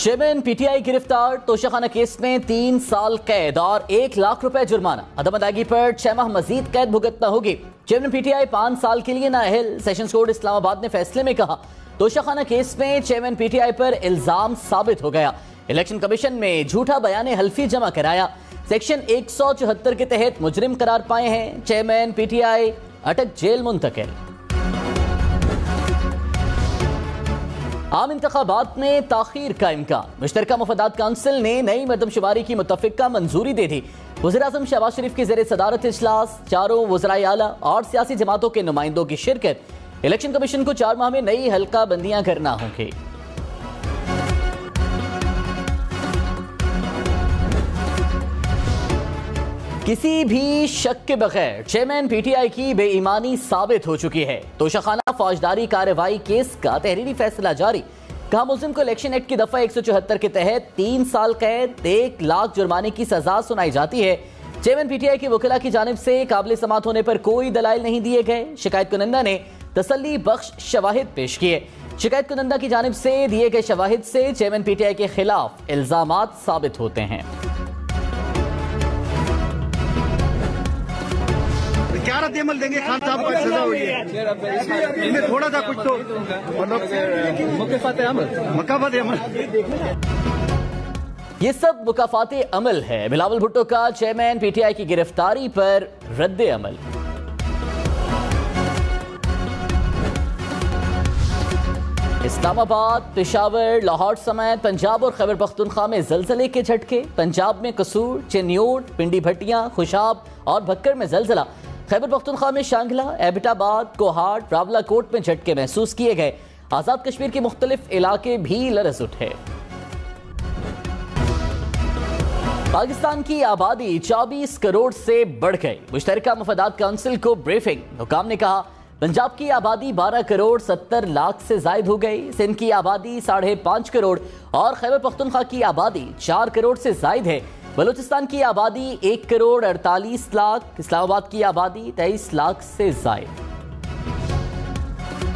Chairman PTI गिरफ्तार, Toshakhana case में 3 साल कैद और 1 लाख रुपए जुर्माना। अदम अदायगी पर 6 माह मजीद कैद भुगतना होगी। चेयरमैन पीटीआई 5 साल के लिए नाअहल। सेशंस कोर्ट इस्लामाबाद ने फैसले में कहा, तोशाखाना केस में चेयरमैन पीटीआई पर इल्जाम साबित हो गया। इलेक्शन कमीशन में झूठा बयान हल्फी जमा कराया। सेक्शन 174 के तहत मुजरिम करार पाए हैं चेयरमैन पीटीआई, अटक जेल मुंतकिल। आम इंतखाबात में ताखीर का इम्कान, मुश्तरका मुफादात काउंसिल ने नई मरदमशुमारी की मुतफ़िका मंजूरी दे दी। वज़ीर-ए-आज़म शहबाज शरीफ की ज़ेर सदारत इजलास, चारों वज़राए आला और सियासी जमातों के नुमाइंदों की शिरकत। इलेक्शन कमीशन को 4 माह में नई हल्का बंदियां करना होंगी। किसी भी शक के बगैर चेयरमैन पीटीआई की बेईमानी साबित हो चुकी है। तोशाखाना फौजदारी कार्रवाई केस का तहरीरी फैसला जारी। कहा, मुल्जिम को इलेक्शन एक्ट की दफा 174 के तहत 3 साल कैद, 1 लाख जुर्माने की सजा सुनाई जाती है। चेयरमैन पीटीआई के वकीला की जानिब से काबिल समात होने पर कोई दलाइल नहीं दिए गए। शिकायत कुनंदा ने तसल्ली बख्श शवाहिद पेश किए। शिकायत कुनंदा की जानिब से दिए गए शवाहिद से चेयरमैन पीटीआई के खिलाफ इल्जामात साबित होते हैं। क्या रद्द अमल देंगे? खान साहब को सजा हुई है, इनमें थोड़ा सा कुछ तो मुकाफात अमल। ये सब मुकाफात अमल है। बिलावल भुट्टो का चेयरमैन पीटीआई की गिरफ्तारी पर रद्द अमल। इस्लामाबाद, पेशावर, लाहौर समेत पंजाब और खैबर पख्तूनख्वा में जलजले के झटके। पंजाब में कसूर, चिन्योट, पिंडी भट्टियां, खुशाब और भक्कर में जलजला। खैबर पख्तूनख्वा में शांगला, एबटाबाद, कोहाट, रावलाकोट में झटके महसूस किए गए। आजाद कश्मीर के मुख्तलिफ इलाके भी लरज उठे। पाकिस्तान की आबादी 24 करोड़ से बढ़ गई। मुश्तरका मुफादात काउंसिल को ब्रीफिंग। हुकाम ने कहा, पंजाब की आबादी 12 करोड़ 70 लाख से जायद हो गई। सिंध की आबादी 5.5 करोड़ और खैबर पख्तूनख्वा की आबादी 4 करोड़ से जायद है। बलूचिस्तान की आबादी 1 करोड़ 48 लाख। इस्लामाबाद की आबादी 23 लाख से जायद।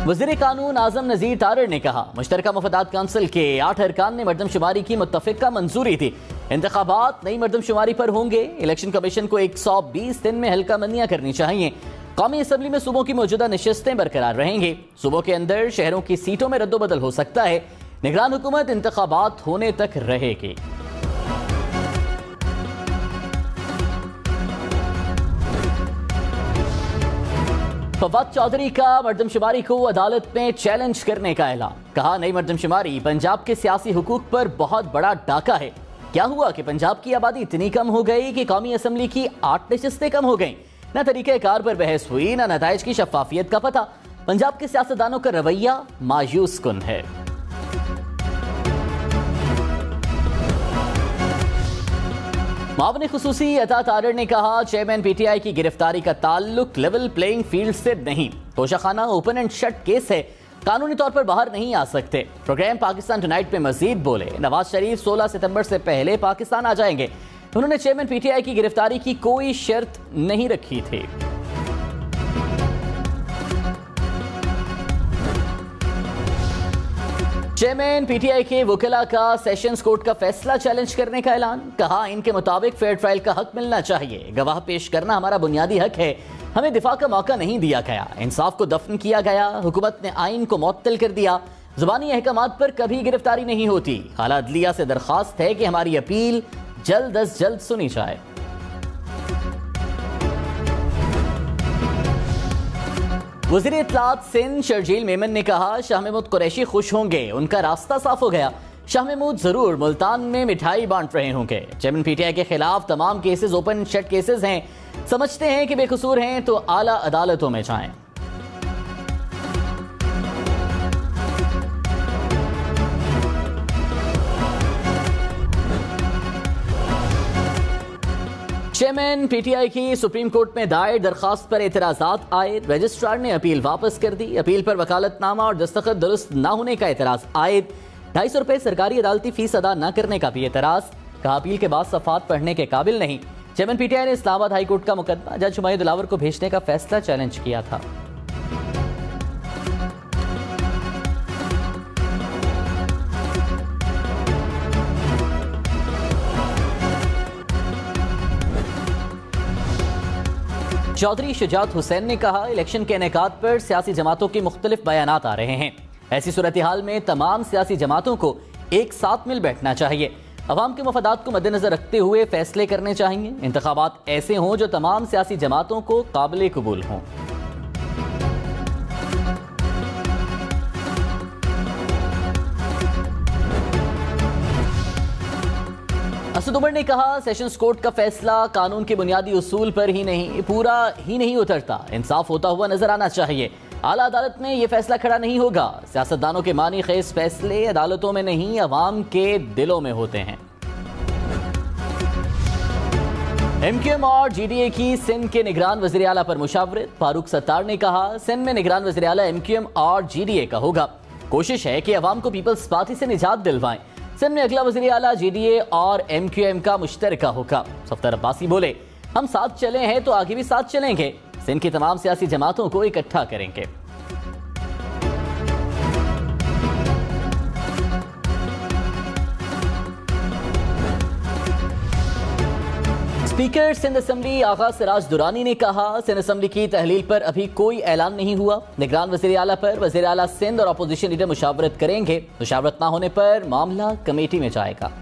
वज़ीर कानून आज़म नज़ीर तारड़ ने कहा, मुश्तरका मुफादात काउंसिल के 8 अरकान ने मरदमशुमारी की मुत्तफ़िका मंजूरी थी। इंतखाबात नई मरदमशुमारी पर होंगे। इलेक्शन कमीशन को 120 दिन में हल्का बंदियां करनी चाहिए। कौमी असम्बली में सूबों की मौजूदा नशिस्तें बरकरार रहेंगी। सूबों के अंदर शहरों की सीटों में रद्दोबदल हो सकता है। निगरान हुकूमत इंतखाबात होने तक रहेगी। फवाद चौधरी का मरदमशुमारी को अदालत में चैलेंज करने का ऐलान। कहा, नई मरदमशुमारी पंजाब के सियासी हुकूक पर बहुत बड़ा डाका है। क्या हुआ कि पंजाब की आबादी इतनी कम हो गई कि कौमी असम्बली की 8 नशिस्तें कम हो गईं। न तरीक़ेकार पर बहस हुई, न नताइज की शफाफियत का पता। पंजाब के सियासतदानों का रवैया मायूस कुन है। मावने खुसूसी अता तारड़ ने कहा, चेयरमैन पीटीआई की गिरफ्तारी का ताल्लुक लेवल प्लेइंग फील्ड से नहीं। Toshakhana open and shut case है, कानूनी तौर पर बाहर नहीं आ सकते। प्रोग्राम पाकिस्तान टुनाइट में मजीद बोले, नवाज शरीफ 16 सितंबर से पहले पाकिस्तान आ जाएंगे। उन्होंने चेयरमैन पीटीआई की गिरफ्तारी की कोई शर्त नहीं रखी थी। चेयरमैन पीटीआई के वकीला का सेशंस कोर्ट का फैसला चैलेंज करने का ऐलान। कहा, इनके मुताबिक फेयर ट्रायल का हक मिलना चाहिए। गवाह पेश करना हमारा बुनियादी हक है। हमें दिफा का मौका नहीं दिया गया। इंसाफ को दफन किया गया। हुकूमत ने आइन को मुअत्तल कर दिया। जुबानी अहकामात पर कभी गिरफ्तारी नहीं होती। आला अदलिया से दरखास्त है कि हमारी अपील जल्द अज जल्द सुनी जाए। वज़ीर इत्तलात सिंध शर्जील मेमन ने कहा, शाह महमूद कुरैशी खुश होंगे, उनका रास्ता साफ हो गया। शाह महमूद जरूर मुल्तान में मिठाई बांट रहे होंगे। चेयरमैन पीटीआई के खिलाफ तमाम केसेस ओपन शट केसेस हैं। समझते हैं कि बेकसूर हैं तो आला अदालतों में जाएं। चेयरमैन पीटीआई की सुप्रीम कोर्ट में दायर दरखास्त पर एतराजात आए। रजिस्ट्रार ने अपील वापस कर दी। अपील पर वकालतनामा और दस्तखत दुरुस्त न होने का एतराज आयद। 250 रुपए सरकारी अदालती फीस अदा न करने का भी एतराज। कहा, अपील के बाद सफात पढ़ने के काबिल नहीं। चेयरमैन पीटीआई ने इस्लामाबाद हाई कोर्ट का मुकदमा जज हुमायूं दिलावर को भेजने का फैसला चैलेंज किया था। चौधरी शुजात हुसैन ने कहा, इलेक्शन के इनेकाद पर सियासी जमातों के मुख्तलिफ बयानात आ रहे हैं। ऐसी सूरत हाल में तमाम सियासी जमातों को एक साथ मिल बैठना चाहिए। अवाम के मफादात को मद्देनजर रखते हुए फैसले करने चाहिए। इंतखाबात ऐसे हों जो तमाम सियासी जमातों को काबिल कबूल हों। असद उमर ने कहा, सेशंस कोर्ट का फैसला कानून के बुनियादी उसूल पर ही नहीं उतरता, इंसाफ होता हुआ नजर आना चाहिए। आला अदालत में यह फैसला खड़ा नहीं होगा। सियासतदानों के मानी खेज फैसले अदालतों में नहीं, अवाम के दिलों में होते हैं। MQM और GDA की सिंध के निगरान वज़ीर आला पर मुशावरत। फारूक सत्तार ने कहा, सिंध में निगरान वज़ीर आला MQM और GDA का होगा। कोशिश है कि अवाम को पीपल्स पार्टी से निजात दिलवाएं। सिंध में अगला वज़ीर आला GDA और MQM का मुश्तरका होगा। सफ्तार अब्बासी बोले, हम साथ चले हैं तो आगे भी साथ चलेंगे। सिंध की तमाम सियासी जमातों को इकट्ठा करेंगे। स्पीकर सिंध असेंबली आगा सिराज दुरानी ने कहा, सिंध असेंबली की तहलील पर अभी कोई ऐलान नहीं हुआ। निगरान वज़ीर आला पर वज़ीर आला सिंध और अपोजिशन लीडर मुशावरत करेंगे। मुशावरत ना होने पर मामला कमेटी में जाएगा।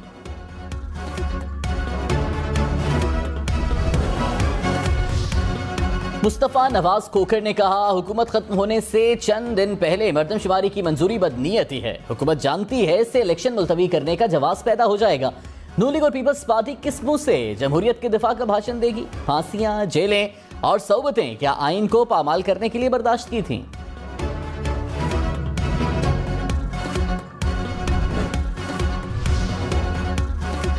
मुस्तफा नवाज खोखर ने कहा, हुकूमत खत्म होने से चंद दिन पहले मर्दमशुमारी की मंजूरी बदनीयती है। हुकूमत जानती है इससे इलेक्शन मुलतवी करने का जवाब पैदा हो जाएगा। नून लीग और पीपल्स पार्टी किस मुंह से जमहूरियत के दिफा का भाषण देगी? फांसियां, जेलें और सौबतें क्या आइन को पामाल करने के लिए बर्दाश्त की थीं?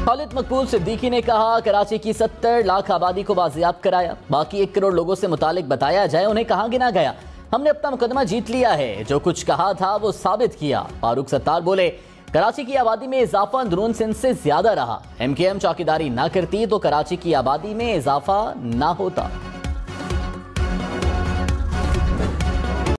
खालिद मकबूल सिद्दीकी ने कहा, कराची की 70 लाख आबादी को बाजियाब कराया। बाकी 1 करोड़ लोगों से मुतालिक बताया जाए उन्हें कहां गिना गया। हमने अपना मुकदमा जीत लिया है, जो कुछ कहा था वो साबित किया। फारूक सत्तार बोले, कराची की आबादी में इजाफा अंदरून सिंध से ज्यादा रहा। MKM चौकीदारी ना करती तो कराची की आबादी में इजाफा ना होता।